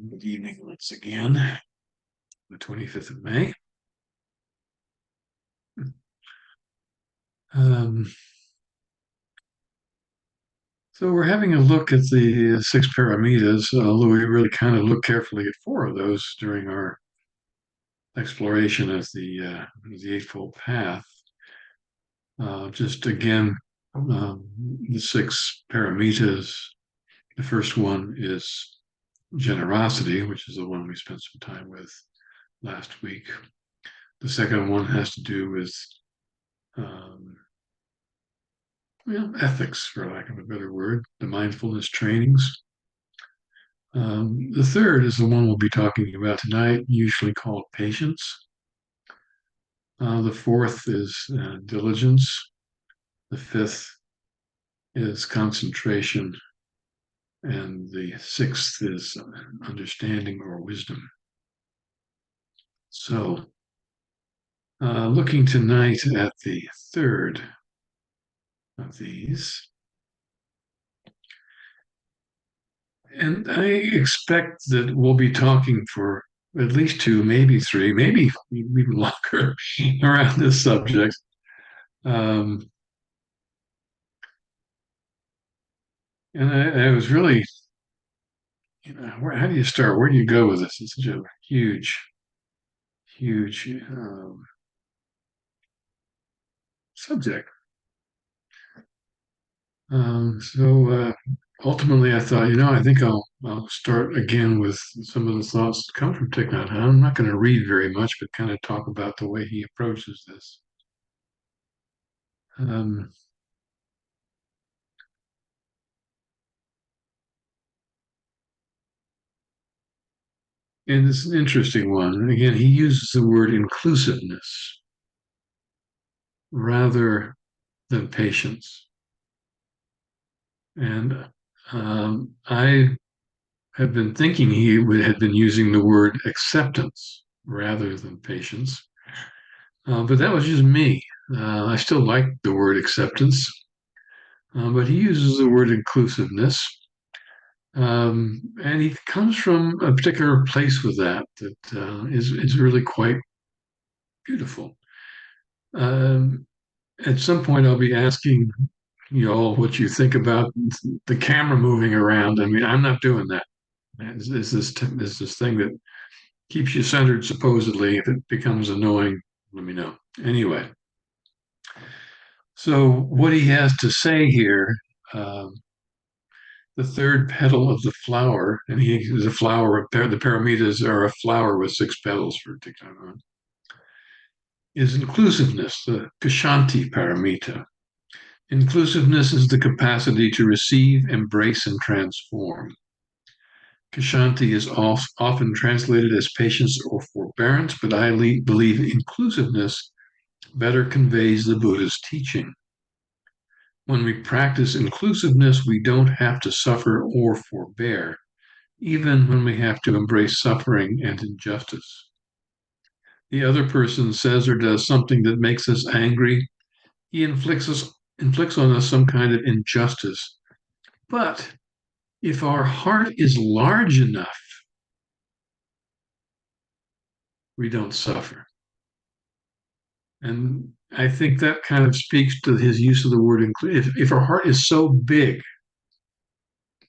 Good evening once again, the 25th of May. Um, so we're having a look at the six paramitas, although we really kind of look carefully at four of those during our exploration of the Eightfold Path. Just again, the six paramitas. The first one is generosity, which is the one we spent some time with last week. The second one has to do with um, ethics, for lack of a better word, the mindfulness trainings. The third is the one we'll be talking about tonight, usually called patience. The fourth is diligence. The fifth is concentration. And the sixth is understanding or wisdom. So, looking tonight at the third of these, and I expect that we'll be talking for at least two, maybe three, maybe even longer around this subject. Um, and I was really, how do you start? Where do you go with this? It's such a huge subject. So ultimately, I thought, I think I'll start again with some of the thoughts that come from Thich Nhat Hanh. I'm not going to read very much, but kind of talk about the way he approaches this. Um, and it's an interesting one. And again, he uses the word inclusiveness rather than patience. And I have been thinking had been using the word acceptance rather than patience. But that was just me. I still like the word acceptance, but he uses the word inclusiveness. And he comes from a particular place with that is really quite beautiful. Um, at some point, I'll be asking you all what you think about the camera moving around. I mean, I'm not doing that. Is this thing that keeps you centered supposedly? If it becomes annoying, let me know. Anyway, so what he has to say here, uh, the third petal of the flower, and he is a flower. The paramitas are a flower with six petals for Thich Nhat Hanh, is inclusiveness, the Kshanti paramita. Inclusiveness is the capacity to receive, embrace, and transform. Kshanti is often translated as patience or forbearance, but I believe inclusiveness better conveys the Buddha's teaching. When we practice inclusiveness, we don't have to suffer or forbear, even when we have to embrace suffering and injustice. The other person says or does something that makes us angry. He inflicts on us some kind of injustice. But if our heart is large enough, we don't suffer. And I think that kind of speaks to his use of the word include. If our heart is so big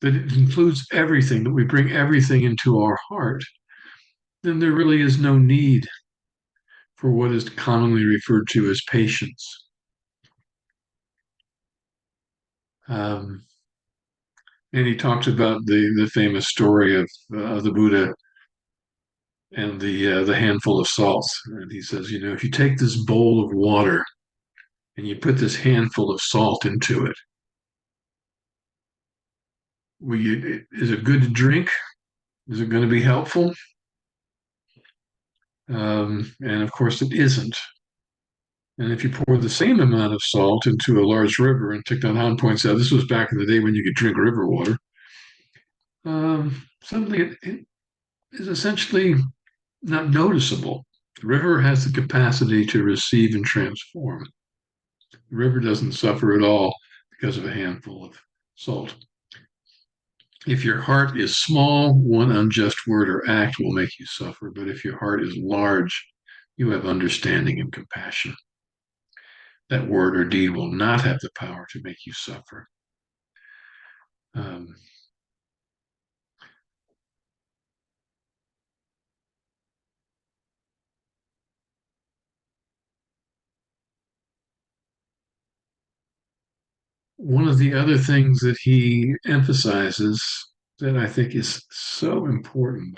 that it includes everything, that we bring everything into our heart, then there really is no need for what is commonly referred to as patience. Um, and he talks about the famous story of the Buddha and the handful of salt. And he says, if you take this bowl of water and you put this handful of salt into it, is it good to drink? Is it going to be helpful? And of course, it isn't. And if you pour the same amount of salt into a large river, and Thich Nhat Hanh points out this was back in the day when you could drink river water, suddenly it is essentially not noticeable. The river has the capacity to receive and transform. The river doesn't suffer at all because of a handful of salt. If your heart is small, one unjust word or act will make you suffer. But if your heart is large, you have understanding and compassion. That word or deed will not have the power to make you suffer. Um, One of the other things that he emphasizes that I think is so important,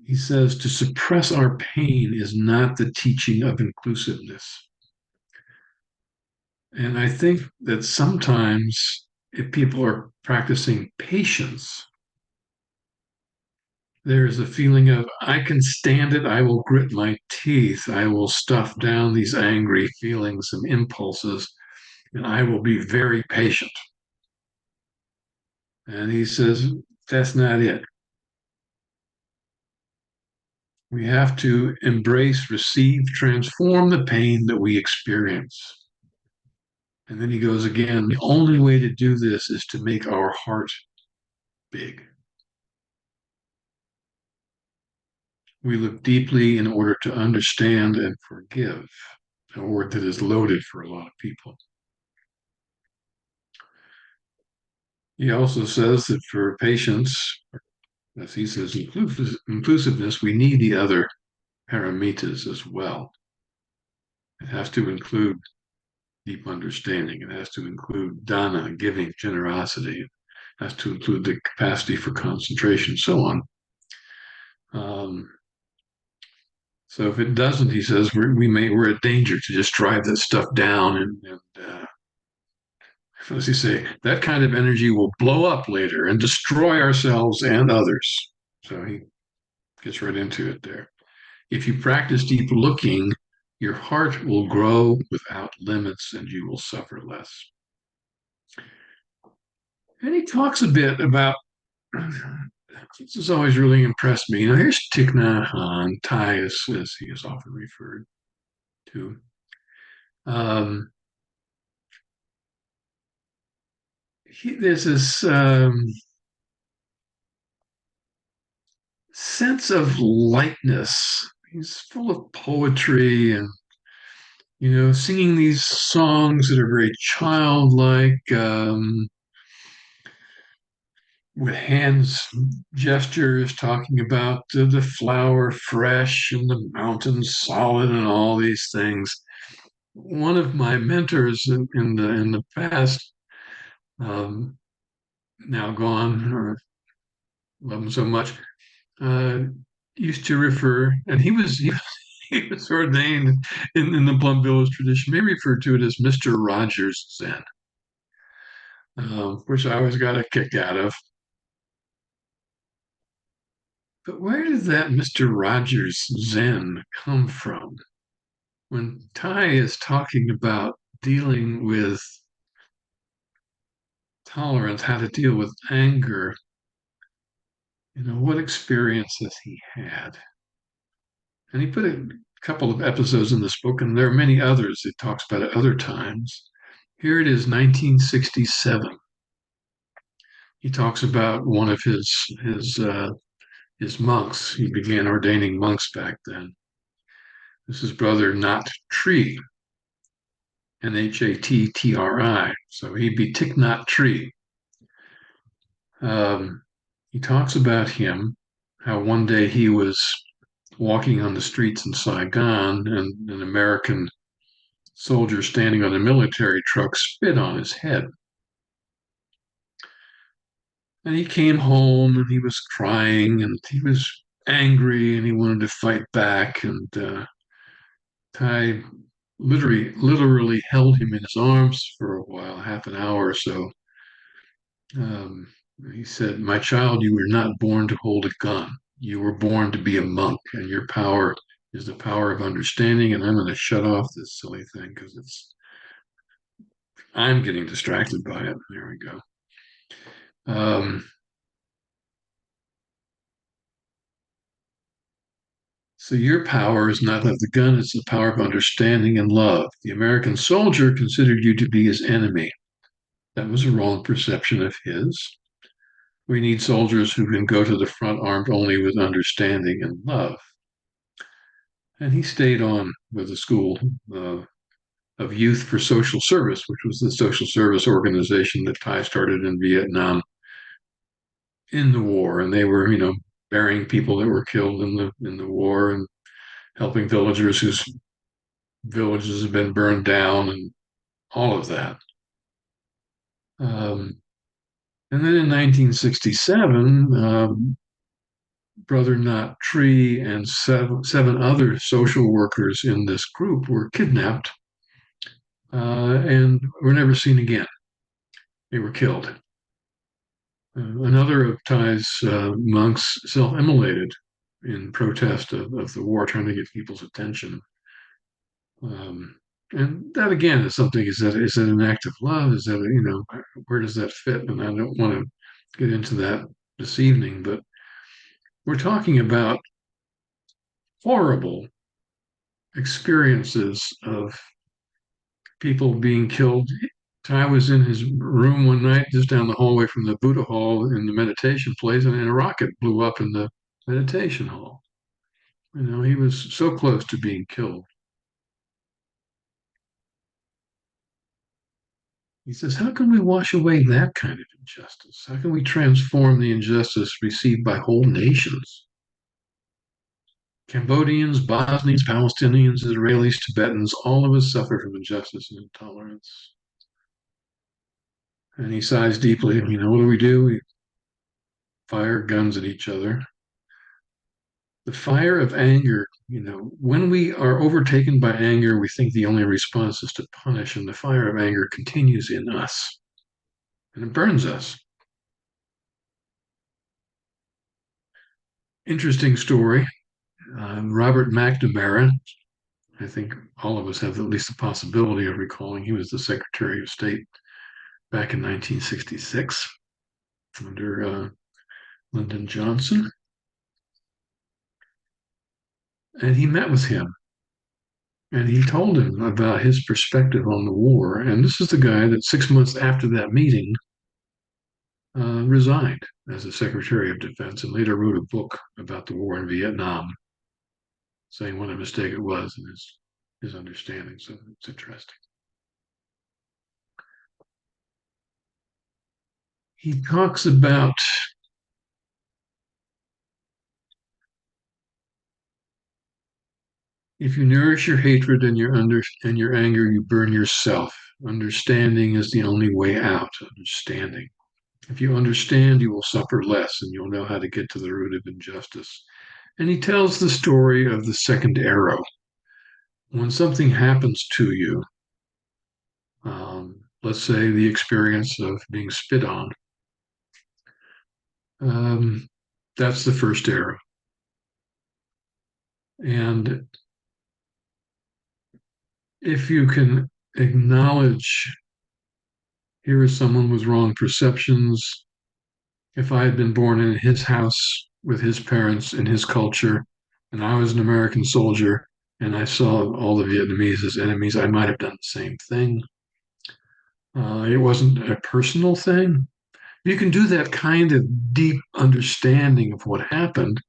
he says to suppress our pain is not the teaching of inclusiveness. And I think that sometimes if people are practicing patience, there's a feeling of, I can stand it, I will grit my teeth, I will stuff down these angry feelings and impulses, and I will be very patient. And he says, that's not it. We have to embrace, receive, transform the pain that we experience. And then he goes again, the only way to do this is to make our heart big. We look deeply in order to understand and forgive, a word that is loaded for a lot of people. He also says that for patience, as he says, inclusiveness, we need the other paramitas as well. It has to include deep understanding. It has to include dana, giving, generosity. It has to include the capacity for concentration, so on. Um, so if it doesn't, he says, we're at danger to just drive that stuff down and as you say, that kind of energy will blow up later and destroy ourselves and others. So he gets right into it there. If you practice deep looking, your heart will grow without limits and you will suffer less. And he talks a bit about this has always really impressed me. Here's Thich Nhat Hanh, Thai as he is often referred to. Um, there's this sense of lightness. He's full of poetry and singing these songs that are very childlike, with hands gestures, talking about the flower fresh and the mountain solid and all these things. One of my mentors in the past, um, now gone, or love him so much, uh, used to refer, and he was ordained in the Plum Village tradition. They referred to it as Mr. Rogers Zen, which I always got a kick out of. But where did that Mr. Rogers Zen come from? When Ty is talking about dealing with tolerance, how to deal with anger, what experience has he had? And he put a couple of episodes in this book, and there are many others he talks about at other times. Here it is, 1967. He talks about one of his monks. He began ordaining monks back then. This is Brother Nhat Tree, Nhattri. So he'd be Thich Nhat Tree. He talks about him, how one day he was walking on the streets in Saigon and an American soldier standing on a military truck spit on his head. And he came home and he was crying and he was angry and he wanted to fight back. And Ty literally held him in his arms for a while, half an hour or so. Um, he said, "My child, you were not born to hold a gun. You were born to be a monk, and your power is the power of understanding." And I'm going to shut off this silly thing because I'm getting distracted by it. There we go. So your power is not of the gun, it's the power of understanding and love. The American soldier considered you to be his enemy. That was a wrong perception of his. We need soldiers who can go to the front armed only with understanding and love. And he stayed on with the school of Youth for Social Service, which was the social service organization that Thai started in Vietnam in the war. And they were, burying people that were killed in the war and helping villagers whose villages had been burned down and all of that. Um, and then in 1967, Brother Not Tree and seven other social workers in this group were kidnapped and were never seen again. They were killed. Another of Thai's monks self-immolated in protest of the war, trying to get people's attention. Um, and that again is something. Is that an act of love? Is that where does that fit? And I don't want to get into that this evening, but we're talking about horrible experiences of people being killed. Ty was in his room one night, just down the hallway from the Buddha Hall in the meditation place, and a rocket blew up in the meditation hall. He was so close to being killed. He says, how can we wash away that kind of injustice? How can we transform the injustice received by whole nations? Cambodians, Bosnians, Palestinians, Israelis, Tibetans, all of us suffer from injustice and intolerance. And he sighs deeply. What do? We fire guns at each other. The fire of anger, when we are overtaken by anger, we think the only response is to punish, and the fire of anger continues in us and it burns us. Interesting story. Robert McNamara, I think all of us have at least the possibility of recalling, he was the Secretary of State back in 1966 under Lyndon Johnson. And he met with him and he told him about his perspective on the war. And this is the guy that 6 months after that meeting resigned as the Secretary of Defense and later wrote a book about the war in Vietnam, saying what a mistake it was in his understanding. So it's interesting. He talks about if you nourish your hatred and your anger, you burn yourself. Understanding is the only way out. Understanding. If you understand, you will suffer less and you'll know how to get to the root of injustice. And he tells the story of the second arrow. When something happens to you, let's say the experience of being spit on, um, that's the first arrow. And if you can acknowledge, here is someone with wrong perceptions. If I had been born in his house with his parents in his culture, and I was an American soldier, and I saw all the Vietnamese as enemies, I might have done the same thing. It wasn't a personal thing. You can do that kind of deep understanding of what happened.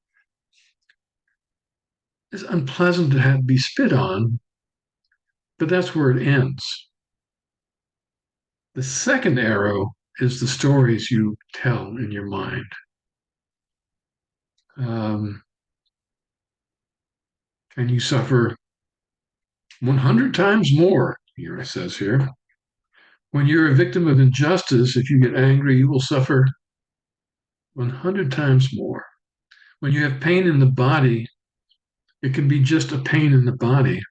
It's unpleasant to be spit on, but that's where it ends. The second arrow is the stories you tell in your mind. Um, and you suffer 100 times more, here it says here. When you're a victim of injustice, if you get angry, you will suffer 100 times more. When you have pain in the body, it can be just a pain in the body.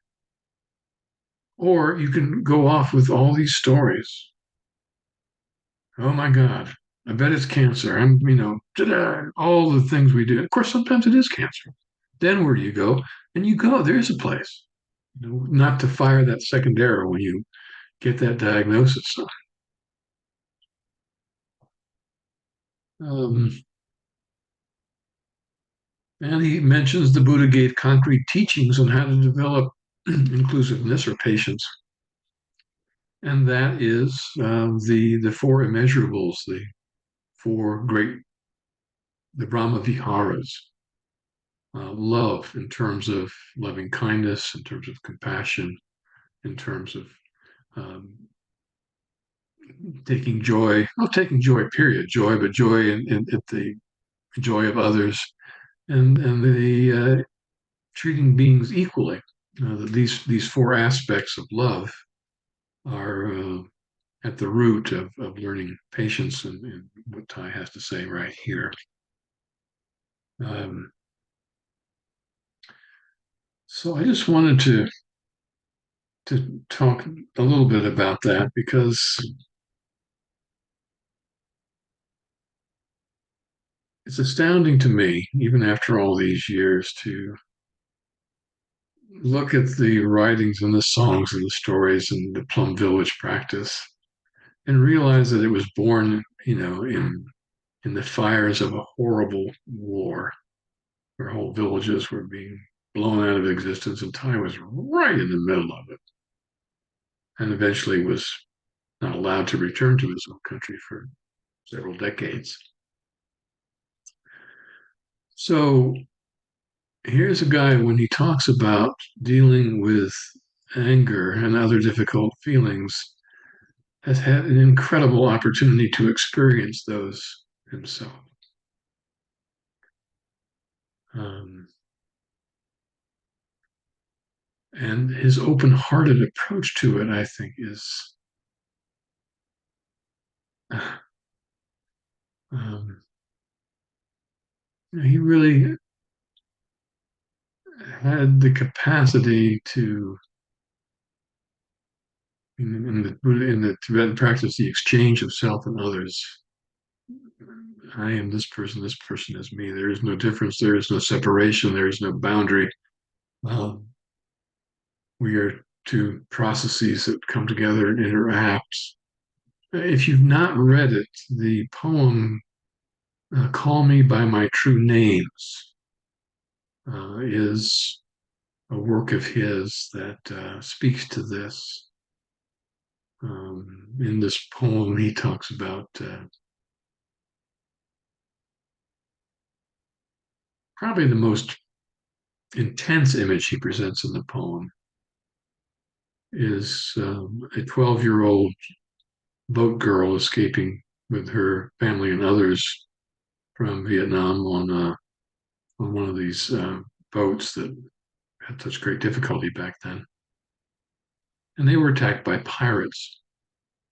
Or you can go off with all these stories. Oh my God, I bet it's cancer. All the things we do. Of course, sometimes it is cancer. Then where do you go? And you go, there's a place. Not to fire that second arrow when you get that diagnosis. Um, and he mentions the Buddha gave concrete teachings on how to develop inclusiveness or patience. and that is the four immeasurables, the four great the Brahma Viharas. Love in terms of loving kindness, in terms of compassion, in terms of um, taking joy, not taking joy, period, joy, but joy in the joy of others, and the treating beings equally. These four aspects of love are at the root of learning patience and what Ty has to say right here. Um, so I just wanted to talk a little bit about that because it's astounding to me, even after all these years, to look at the writings and the songs and the stories and the Plum Village practice and realize that it was born, in the fires of a horrible war where whole villages were being blown out of existence, and Ty was right in the middle of it, and eventually was not allowed to return to his own country for several decades. So here's a guy when he talks about dealing with anger and other difficult feelings, has had an incredible opportunity to experience those himself. Um, and his open hearted approach to it, I think, is um, he really had the capacity to, in the Tibetan practice, the exchange of self and others. I am this person is me. There is no difference, there is no separation, there is no boundary. Um, we are two processes that come together and interact. If you've not read it, the poem Call Me by My True Names is a work of his that speaks to this. In this poem, he talks about probably the most intense image he presents in the poem is a 12-year-old boat girl escaping with her family and others from Vietnam on one of these boats that had such great difficulty back then. And they were attacked by pirates.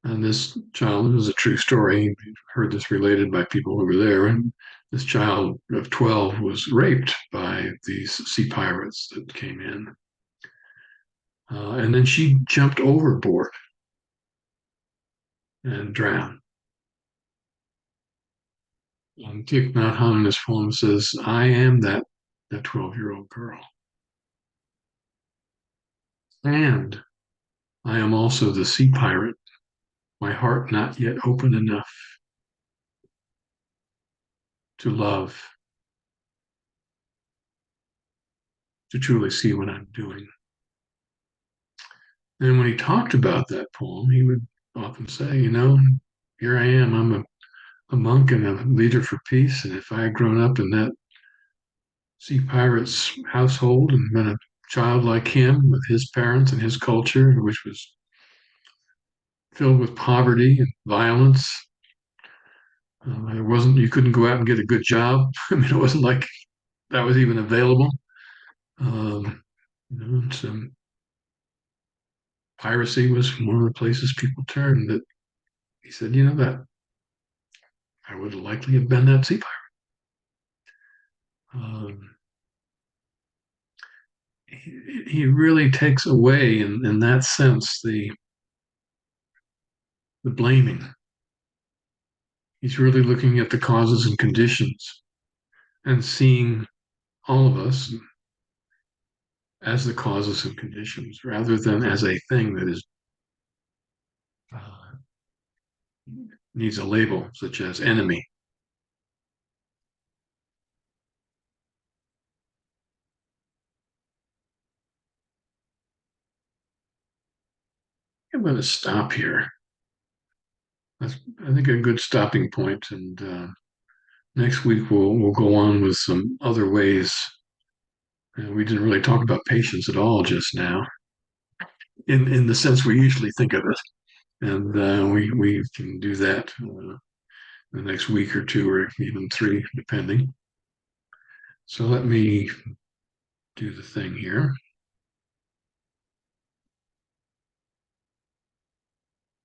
And this child, this is a true story, heard this related by people who were there. And this child of 12 was raped by these sea pirates that came in. And then she jumped overboard and drowned. And Thich Nhat Hanh in his poem says, I am that 12-year-old girl. And I am also the sea pirate, my heart not yet open enough to love, to truly see what I'm doing. And when he talked about that poem, he would often say, here I am, I'm a monk and a leader for peace. And if I had grown up in that sea pirate's household and been a child like him with his parents and his culture, which was filled with poverty and violence, you couldn't go out and get a good job. I mean, it wasn't like that was even available. Some piracy was one of the places people turned. That he said, that I would likely have been that sea pirate. He really takes away, in that sense, the blaming. He's really looking at the causes and conditions and seeing all of us as the causes and conditions rather than as a thing that is uh, needs a label such as enemy. I'm going to stop here. That's, I think, a good stopping point. And next week we'll go on with some other ways. We didn't really talk about patience at all just now, in the sense we usually think of it. And we can do that the next week or two, or even three, depending. So let me do the thing here.